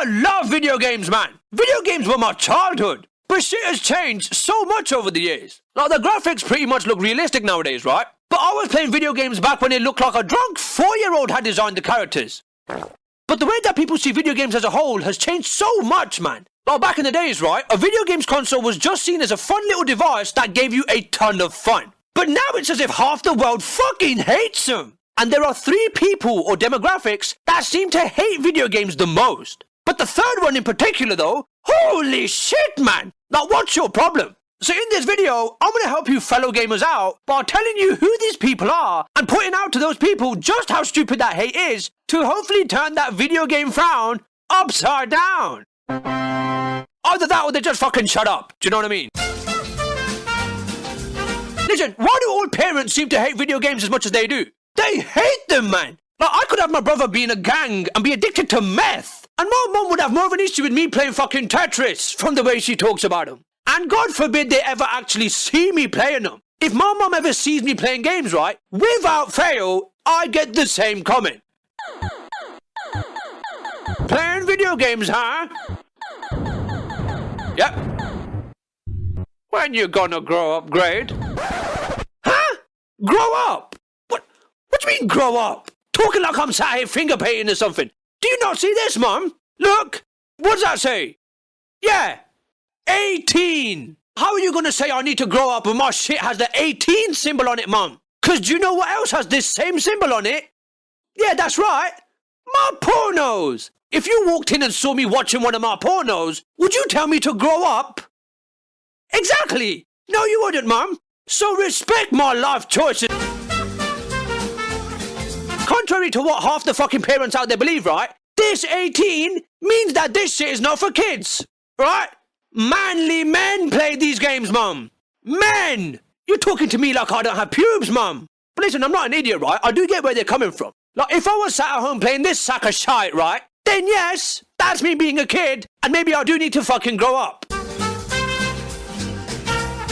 I love video games, man. Video games were my childhood. But shit has changed so much over the years. Like, the graphics pretty much look realistic nowadays, right? But I was playing video games back when it looked like a drunk 4-year-old had designed the characters. But the way that people see video games as a whole has changed so much, man. Like, back in the days, right, a video games console was just seen as a fun little device that gave you a ton of fun. But now it's as if half the world fucking hates them. And there are 3 people or demographics that seem to hate video games the most. But the third one in particular, though, holy shit, man! Now, what's your problem? So in this video, I'm going to help you fellow gamers out by telling you who these people are and pointing out to those people just how stupid that hate is to hopefully turn that video game frown upside down. Either that or they just fucking shut up. Do you know what I mean? Listen, why do all parents seem to hate video games as much as they do? They hate them, man! Like, I could have my brother be in a gang and be addicted to meth. And my mum would have more of an issue with me playing fucking Tetris from the way she talks about them. And God forbid they ever actually see me playing them. If my mum ever sees me playing games, right, without fail, I get the same comment. Playing video games, huh? Yep. When you gonna grow up, Grade? Huh? Grow up? What do you mean grow up? Talking like I'm sat here finger painting or something. Do you not see this, Mum? Look! What does that say? Yeah! 18! How are you gonna say I need to grow up when my shit has the 18 symbol on it, Mum? 'Cause do you know what else has this same symbol on it? Yeah, that's right! My pornos! If you walked in and saw me watching one of my pornos, would you tell me to grow up? Exactly! No, you wouldn't, Mum! So respect my life choices! Contrary to what half the fucking parents out there believe, right? This 18 means that this shit is not for kids, right? Manly men play these games, Mum. Men! You're talking to me like I don't have pubes, Mum. But listen, I'm not an idiot, right? I do get where they're coming from. Like, if I was sat at home playing this sack of shite, right? Then yes, that's me being a kid, and maybe I do need to fucking grow up.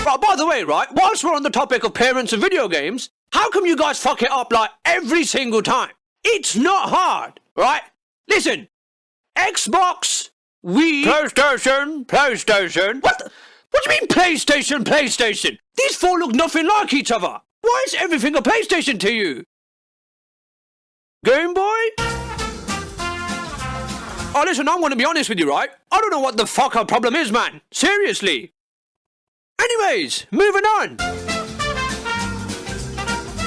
Right, by the way, right? Whilst we're on the topic of parents and video games, how come you guys fuck it up like every single time? It's not hard, right? Listen, Xbox, Wii, PlayStation. What do you mean PlayStation? These 4 look nothing like each other. Why is everything a PlayStation to you? Game Boy? Oh, listen, I'm gonna be honest with you, right? I don't know what the fuck our problem is, man. Seriously. Anyways, moving on.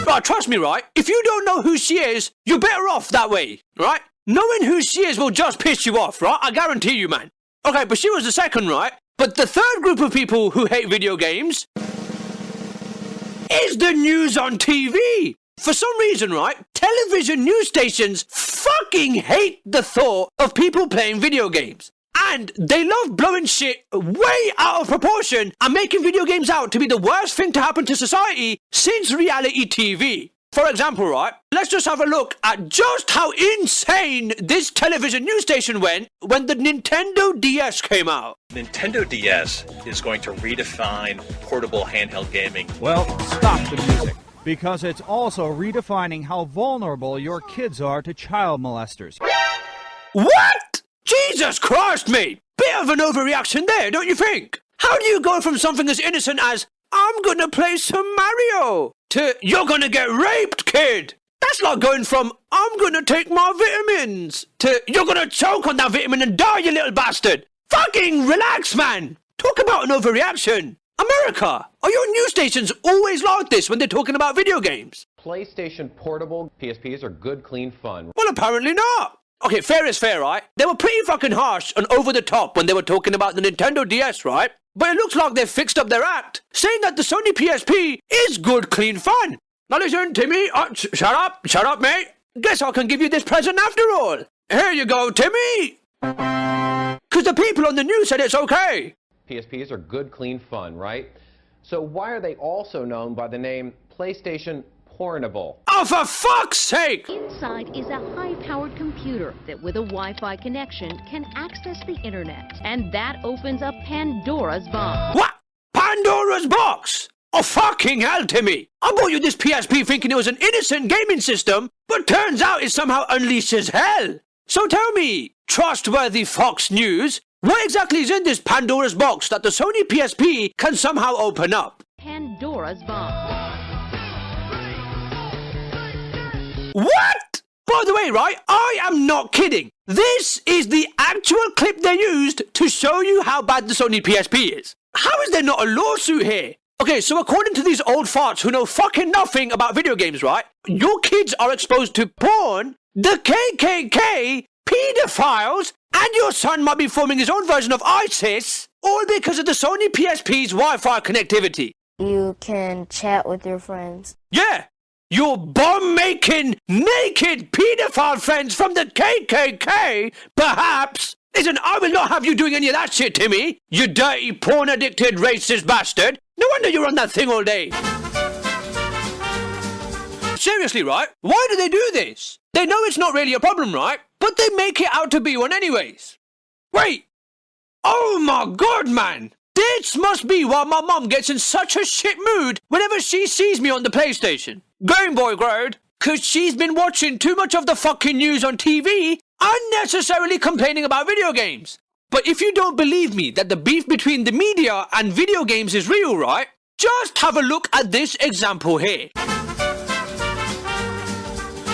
Right, trust me, right? If you don't know who she is, you're better off that way, right? Knowing who she is will just piss you off, right? I guarantee you, man. Okay, but she was the second, right? But the third group of people who hate video games is the news on TV. For some reason, right, television news stations fucking hate the thought of people playing video games. And they love blowing shit way out of proportion and making video games out to be the worst thing to happen to society since reality TV. For example, right, let's just have a look at just how insane this television news station went when the Nintendo DS came out. Nintendo DS is going to redefine portable handheld gaming. Well, stop the music, because it's also redefining how vulnerable your kids are to child molesters. What? Jesus Christ, mate! Bit of an overreaction there, don't you think? How do you go from something as innocent as, I'm gonna play some Mario, to, you're gonna get raped, kid? That's like going from, I'm gonna take my vitamins, to, you're gonna choke on that vitamin and die, you little bastard. Fucking relax, man. Talk about an overreaction. America, are your news stations always like this when they're talking about video games? PlayStation Portable PSPs are good, clean fun. Well, apparently not. Okay, fair is fair, right? They were pretty fucking harsh and over the top when they were talking about the Nintendo DS, right? But it looks like they've fixed up their act, saying that the Sony PSP is good, clean fun. Now listen, Timmy, shut up, mate. Guess I can give you this present after all. Here you go, Timmy. Because the people on the news said it's okay. PSPs are good, clean fun, right? So why are they also known by the name PlayStation Portable? Oh, for fuck's sake! Inside is a high-powered computer that, with a Wi-Fi connection, can access the internet. And that opens up Pandora's box. What? Pandora's box? Oh, fucking hell, Timmy. I bought you this PSP thinking it was an innocent gaming system, but turns out it somehow unleashes hell. So tell me, trustworthy Fox News, what exactly is in this Pandora's box that the Sony PSP can somehow open up? Pandora's box. What? By the way, right, I am not kidding. This is the actual clip they used to show you how bad the Sony PSP is. How is there not a lawsuit here? Okay, so according to these old farts who know fucking nothing about video games, right? Your kids are exposed to porn, the KKK, pedophiles, and your son might be forming his own version of ISIS, all because of the Sony PSP's Wi-Fi connectivity. You can chat with your friends. Yeah, your bomb-making, naked pedophile friends from the KKK, perhaps. Listen, I will not have you doing any of that shit, Timmy. You dirty, porn-addicted, racist bastard. No wonder you're on that thing all day. Seriously, right? Why do they do this? They know it's not really a problem, right? But they make it out to be one anyways. Wait. Oh my god, man. This must be why my mum gets in such a shit mood whenever she sees me on the PlayStation. Game Boy Grade. Cause she's been watching too much of the fucking news on TV, unnecessarily complaining about video games. But if you don't believe me that the beef between the media and video games is real, right? Just have a look at this example here.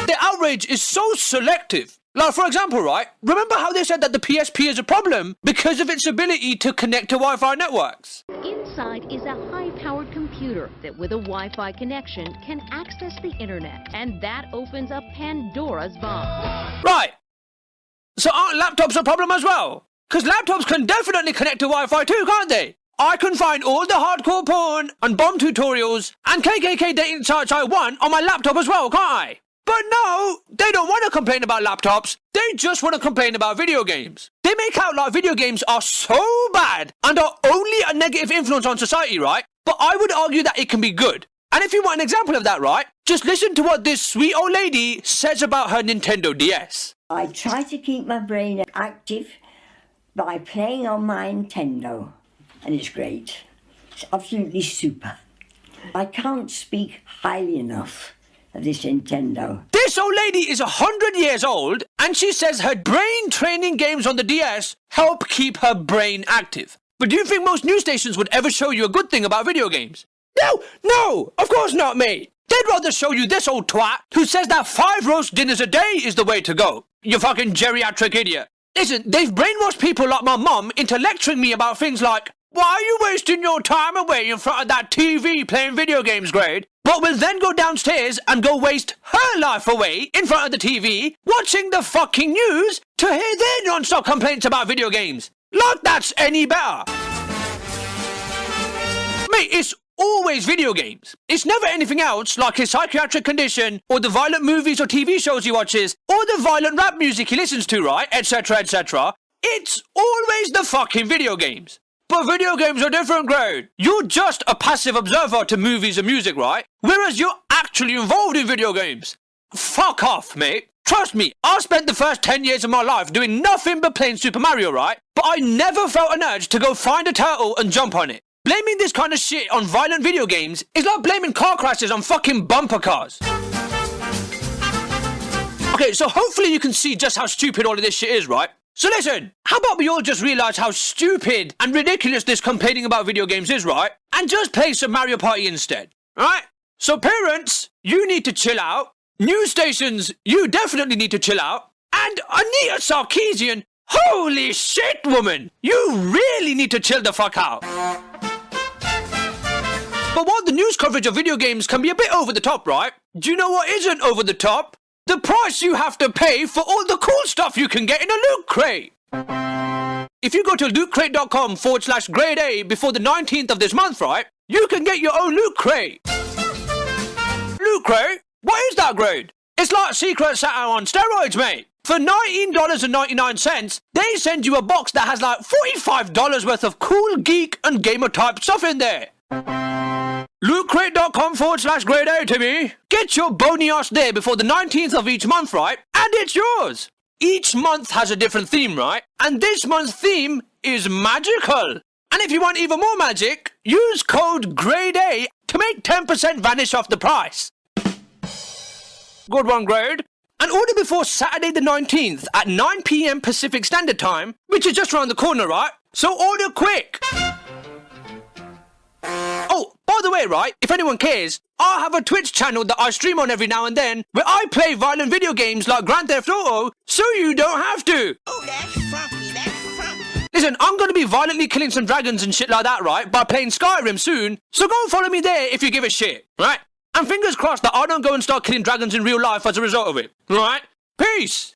The outrage is so selective. Like, for example, right? Remember how they said that the PSP is a problem because of its ability to connect to Wi-Fi networks? Inside is a high-powered computer that with a Wi-Fi connection can access the internet, and that opens up Pandora's box. Right. So aren't laptops a problem as well? Because laptops can definitely connect to Wi-Fi too, can't they? I can find all the hardcore porn and bomb tutorials and KKK dating sites I want on my laptop as well, can't I? But no, they don't want to complain about laptops. They just want to complain about video games. They make out like video games are so bad and are only a negative influence on society, right? But I would argue that it can be good. And if you want an example of that, right? Just listen to what this sweet old lady says about her Nintendo DS. I try to keep my brain active by playing on my Nintendo, and it's great. It's absolutely super. I can't speak highly enough of this Nintendo. This old lady is 100 years old, and she says her brain training games on the DS help keep her brain active. But do you think most news stations would ever show you a good thing about video games? No, of course not, mate. They'd rather show you this old twat who says that 5 roast dinners a day is the way to go. You fucking geriatric idiot. Listen, they've brainwashed people like my mum into lecturing me about things like, why are you wasting your time away in front of that TV playing video games, Grade? But will then go downstairs and go waste her life away in front of the TV watching the fucking news to hear their non-stop complaints about video games. Like that's any better. Mate, it's always video games. It's never anything else like his psychiatric condition or the violent movies or TV shows he watches or the violent rap music he listens to, right? Etc, etc. It's always the fucking video games. But video games are different, Grade. You're just a passive observer to movies and music, right? Whereas you're actually involved in video games. Fuck off, mate. Trust me, I spent the first 10 years of my life doing nothing but playing Super Mario, right? But I never felt an urge to go find a turtle and jump on it. Blaming this kind of shit on violent video games is like blaming car crashes on fucking bumper cars. Okay, so hopefully you can see just how stupid all of this shit is, right? So listen, how about we all just realise how stupid and ridiculous this complaining about video games is, right? And just play some Mario Party instead, alright? So parents, you need to chill out. News stations, you definitely need to chill out. And Anita Sarkeesian, holy shit, woman! You really need to chill the fuck out. But while the news coverage of video games can be a bit over the top, right? Do you know what isn't over the top? The price you have to pay for all the cool stuff you can get in a Loot Crate. If you go to lootcrate.com/GradeA before the 19th of this month, right? You can get your own Loot Crate. Loot Crate? What is that, Grade? It's like Secret Santa on steroids, mate. For $19.99, they send you a box that has like $45 worth of cool geek and gamer type stuff in there. LootCrate.com/GradeA, Timmy. Get your bony ass there before the 19th of each month, right? And it's yours. Each month has a different theme, right? And this month's theme is magical. And if you want even more magic, use code GradeA to make 10% vanish off the price. Good one, Grade. And order before Saturday the 19th at 9 PM Pacific Standard Time, which is just around the corner, right? So order quick. Oh, by the way, right, if anyone cares, I have a Twitch channel that I stream on every now and then where I play violent video games like Grand Theft Auto, so you don't have to. Oh, that's funky, that's funky. Listen, I'm going to be violently killing some dragons and shit like that, right, by playing Skyrim soon, so go and follow me there if you give a shit, right? And fingers crossed that I don't go and start killing dragons in real life as a result of it, right? Peace!